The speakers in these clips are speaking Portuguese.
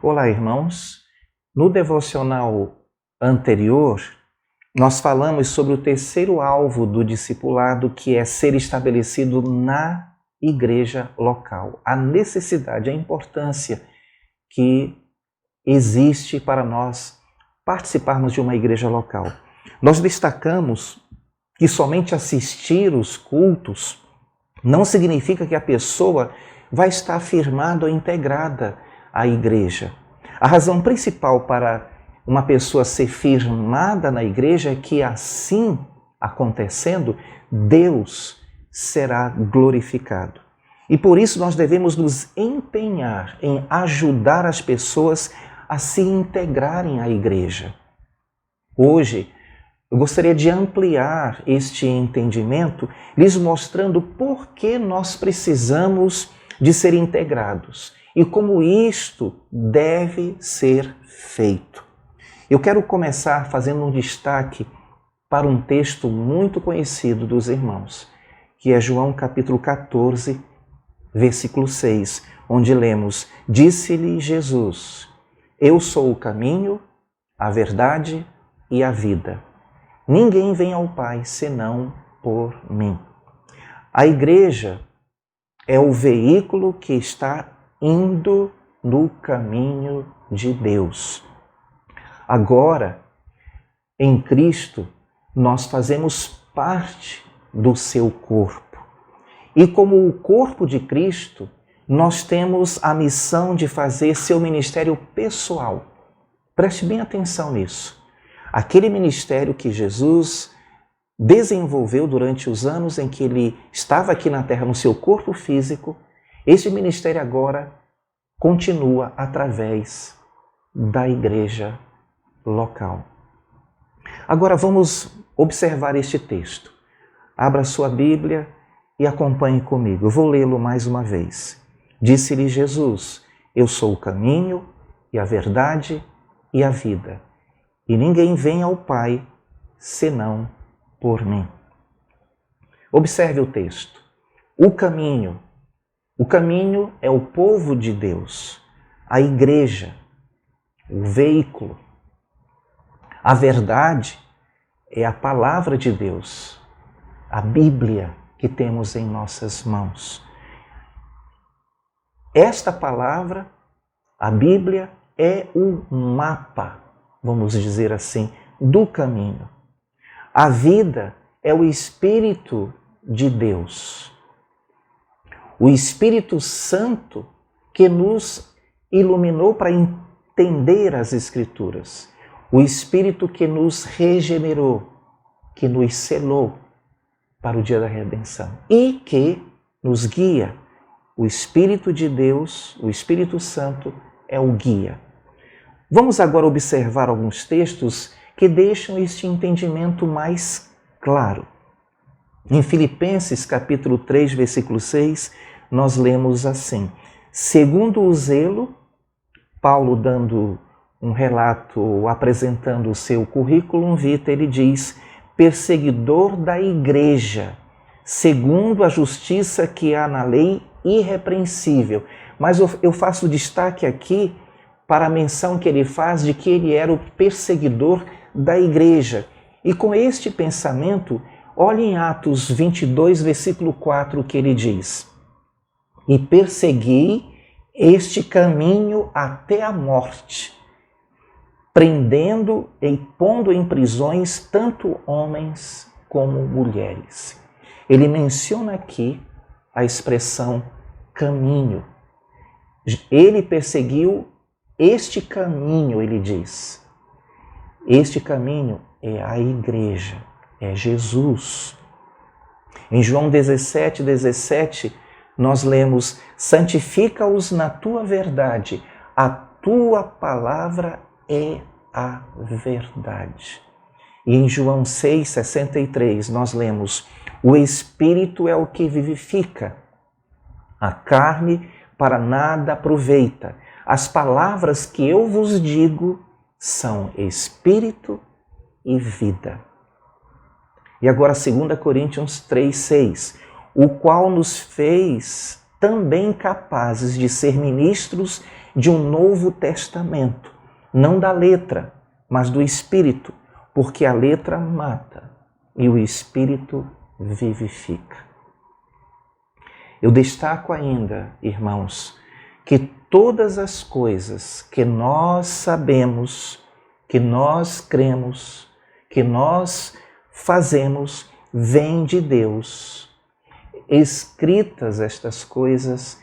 Olá, irmãos. No devocional anterior, nós falamos sobre o terceiro alvo do discipulado, que é ser estabelecido na igreja local. A necessidade, a importância que existe para nós participarmos de uma igreja local. Nós destacamos que somente assistir os cultos não significa que a pessoa vai estar firmada ou integrada à igreja. A razão principal para uma pessoa ser firmada na igreja é que, assim acontecendo, Deus será glorificado. E por isso nós devemos nos empenhar em ajudar as pessoas a se integrarem à igreja. Hoje, eu gostaria de ampliar este entendimento, lhes mostrando por que nós precisamos de ser integrados e como isto deve ser feito. Eu quero começar fazendo um destaque para um texto muito conhecido dos irmãos, que é João capítulo 14, versículo 6, onde lemos: Disse-lhe Jesus: Eu sou o caminho, a verdade e a vida. Ninguém vem ao Pai senão por mim. A igreja é o veículo que está indo no caminho de Deus. Agora, em Cristo, nós fazemos parte do seu corpo. E como o corpo de Cristo, nós temos a missão de fazer seu ministério pessoal. Preste bem atenção nisso. Aquele ministério que Jesus desenvolveu durante os anos em que ele estava aqui na terra, no seu corpo físico, esse ministério agora continua através da igreja local. Agora vamos observar este texto. Abra sua Bíblia e acompanhe comigo. Eu vou lê-lo mais uma vez. Disse-lhe Jesus: Eu sou o caminho e a verdade e a vida. E ninguém vem ao Pai senão por mim. Observe o texto. O caminho é o povo de Deus, a igreja, o veículo. A verdade é a palavra de Deus, a Bíblia que temos em nossas mãos. Esta palavra, a Bíblia, é o mapa, vamos dizer assim, do caminho. A vida é o Espírito de Deus. O Espírito Santo que nos iluminou para entender as Escrituras. O Espírito que nos regenerou, que nos selou para o dia da redenção e que nos guia. O Espírito de Deus, o Espírito Santo, é o guia. Vamos agora observar alguns textos que deixam este entendimento mais claro. Em Filipenses capítulo 3, versículo 6, nós lemos assim: Segundo o zelo, Paulo dando um relato, apresentando o seu currículo vitae, ele diz: perseguidor da igreja, segundo a justiça que há na lei, irrepreensível. Mas eu faço destaque aqui para a menção que ele faz de que ele era o perseguidor da igreja. E com este pensamento, olhe em Atos 22, versículo 4, que ele diz: E persegui este caminho até a morte, prendendo e pondo em prisões tanto homens como mulheres. Ele menciona aqui a expressão caminho. Ele perseguiu este caminho, ele diz. Este caminho é a igreja, é Jesus. Em João 17, 17, nós lemos: santifica-os na tua verdade, a tua palavra é a verdade. E em João 6, 63, nós lemos: o Espírito é o que vivifica, a carne para nada aproveita. As palavras que eu vos digo são Espírito e vida. E agora 2 Coríntios 3, 6, o qual nos fez também capazes de ser ministros de um novo testamento, não da letra, mas do Espírito, porque a letra mata e o Espírito vivifica. Eu destaco ainda, irmãos, que todas as coisas que nós sabemos, que nós cremos, que nós fazemos, vêm de Deus. Escritas estas coisas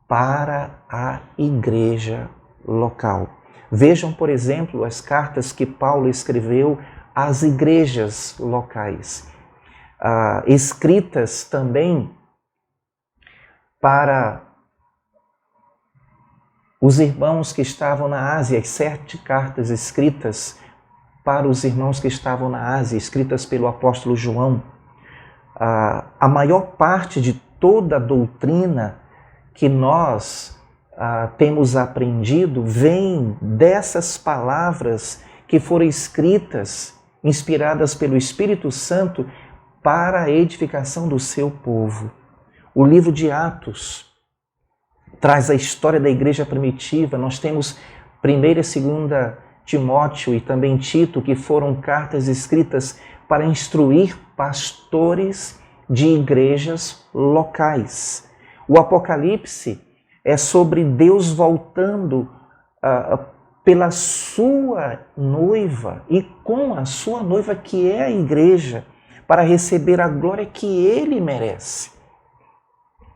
para a igreja local. Vejam, por exemplo, as cartas que Paulo escreveu às igrejas locais. Escritas também para os irmãos que estavam na Ásia, as 7 cartas escritas para os irmãos que estavam na Ásia, escritas pelo apóstolo João. A maior parte de toda a doutrina que nós temos aprendido vem dessas palavras que foram escritas, inspiradas pelo Espírito Santo para a edificação do seu povo. O livro de Atos traz a história da igreja primitiva. Nós temos 1ª e 2ª Timóteo e também Tito, que foram cartas escritas para instruir pastores de igrejas locais. O Apocalipse é sobre Deus voltando pela sua noiva e com a sua noiva, que é a igreja, para receber a glória que ele merece.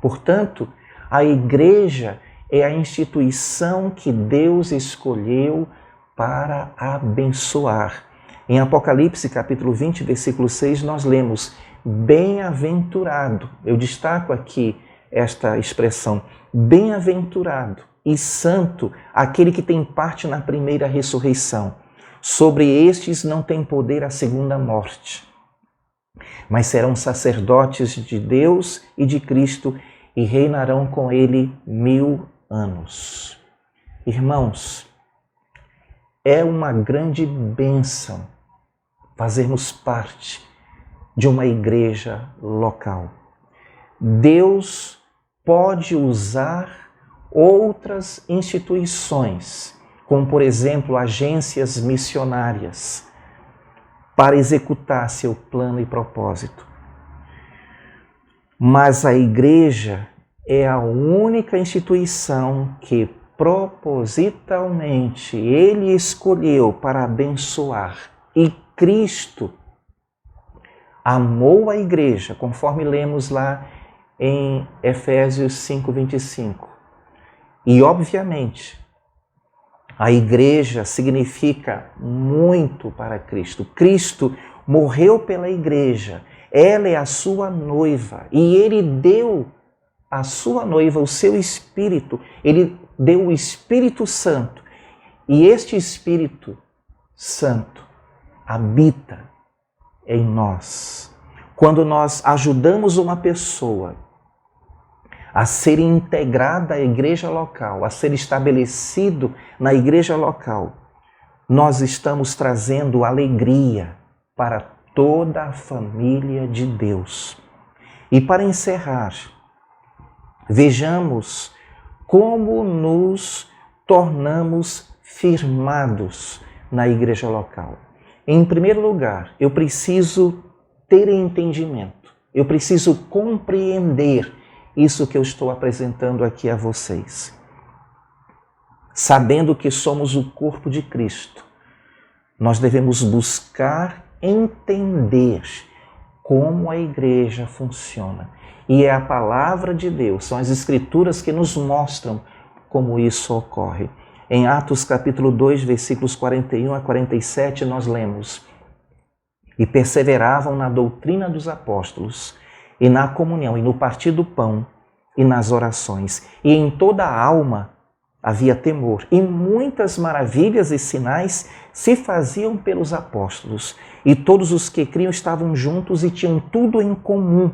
Portanto, a igreja é a instituição que Deus escolheu para abençoar. Em Apocalipse, capítulo 20, versículo 6, nós lemos: bem-aventurado. Eu destaco aqui esta expressão: bem-aventurado e santo aquele que tem parte na primeira ressurreição. Sobre estes não tem poder a segunda morte, mas serão sacerdotes de Deus e de Cristo e reinarão com ele 1000 anos. Irmãos, é uma grande bênção fazermos parte de uma igreja local. Deus pode usar outras instituições, como por exemplo agências missionárias, para executar seu plano e propósito. Mas a igreja é a única instituição que propositalmente ele escolheu para abençoar. E Cristo amou a igreja, conforme lemos lá em Efésios 5:25. E obviamente, a igreja significa muito para Cristo. Cristo morreu pela igreja, ela é a sua noiva e ele deu à sua noiva o seu Espírito, ele deu o Espírito Santo. E este Espírito Santo habita em nós. Quando nós ajudamos uma pessoa a ser integrada à igreja local, a ser estabelecido na igreja local, nós estamos trazendo alegria para toda a família de Deus. E para encerrar, vejamos como nos tornamos firmados na igreja local. Em primeiro lugar, eu preciso ter entendimento, eu preciso compreender isso que eu estou apresentando aqui a vocês. Sabendo que somos o corpo de Cristo, nós devemos buscar entender como a igreja funciona. E é a palavra de Deus, são as Escrituras que nos mostram como isso ocorre. Em Atos capítulo 2, versículos 41 a 47, nós lemos: e perseveravam na doutrina dos apóstolos, e na comunhão, e no partir do pão, e nas orações. E em toda a alma havia temor, e muitas maravilhas e sinais se faziam pelos apóstolos. E todos os que criam estavam juntos e tinham tudo em comum,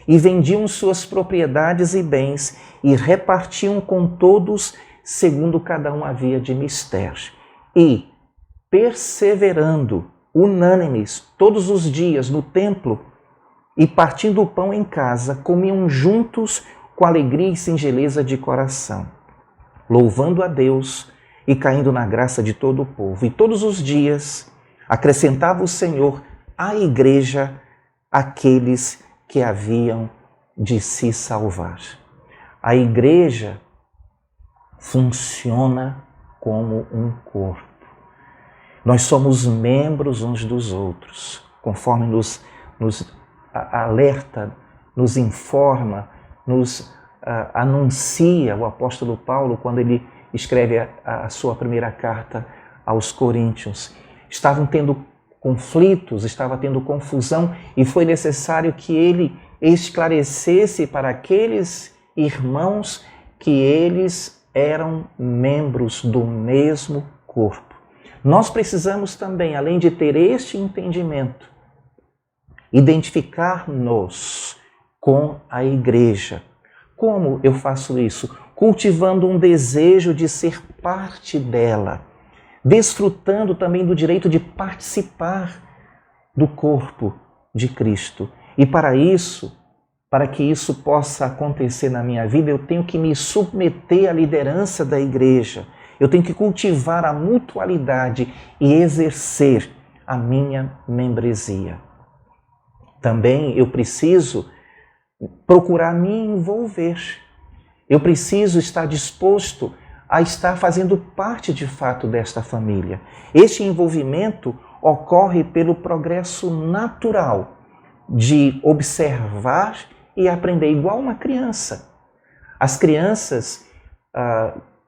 e vendiam suas propriedades e bens, e repartiam com todos, segundo cada um havia de mister. E, perseverando, unânimes, todos os dias no templo, e partindo o pão em casa, comiam juntos com alegria e singeleza de coração, louvando a Deus e caindo na graça de todo o povo. E todos os dias acrescentava o Senhor à igreja aqueles que haviam de se salvar. A igreja funciona como um corpo. Nós somos membros uns dos outros, conforme nos alerta, nos informa, nos anuncia o apóstolo Paulo quando ele escreve a sua primeira carta aos Coríntios. Estavam tendo conflitos, estava tendo confusão e foi necessário que ele esclarecesse para aqueles irmãos que eles eram membros do mesmo corpo. Nós precisamos também, além de ter este entendimento, identificar-nos com a igreja. Como eu faço isso? Cultivando um desejo de ser parte dela, desfrutando também do direito de participar do corpo de Cristo. E para isso, para que isso possa acontecer na minha vida, eu tenho que me submeter à liderança da igreja. Eu tenho que cultivar a mutualidade e exercer a minha membresia. Também eu preciso procurar me envolver. Eu preciso estar disposto a estar fazendo parte de fato desta família. Este envolvimento ocorre pelo progresso natural de observar e aprender, igual uma criança. As crianças,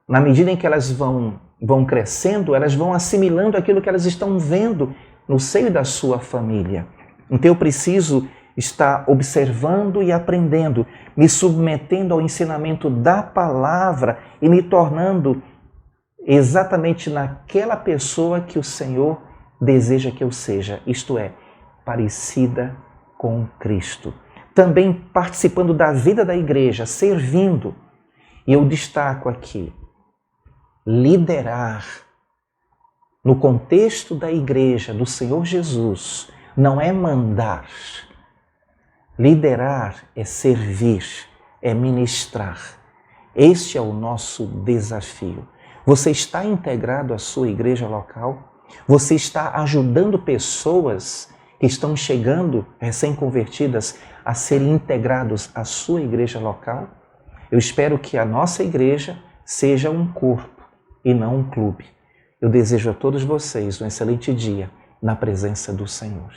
na medida em que elas vão crescendo, elas vão assimilando aquilo que elas estão vendo no seio da sua família. Então eu preciso estar observando e aprendendo, me submetendo ao ensinamento da palavra e me tornando exatamente naquela pessoa que o Senhor deseja que eu seja, isto é, parecida com Cristo. Também participando da vida da igreja, servindo. E eu destaco aqui, liderar no contexto da igreja do Senhor Jesus não é mandar. Liderar é servir, é ministrar. Este é o nosso desafio. Você está integrado à sua igreja local? Você está ajudando pessoas que estão chegando, recém-convertidas, a serem integrados à sua igreja local? Eu espero que a nossa igreja seja um corpo e não um clube. Eu desejo a todos vocês um excelente dia na presença do Senhor.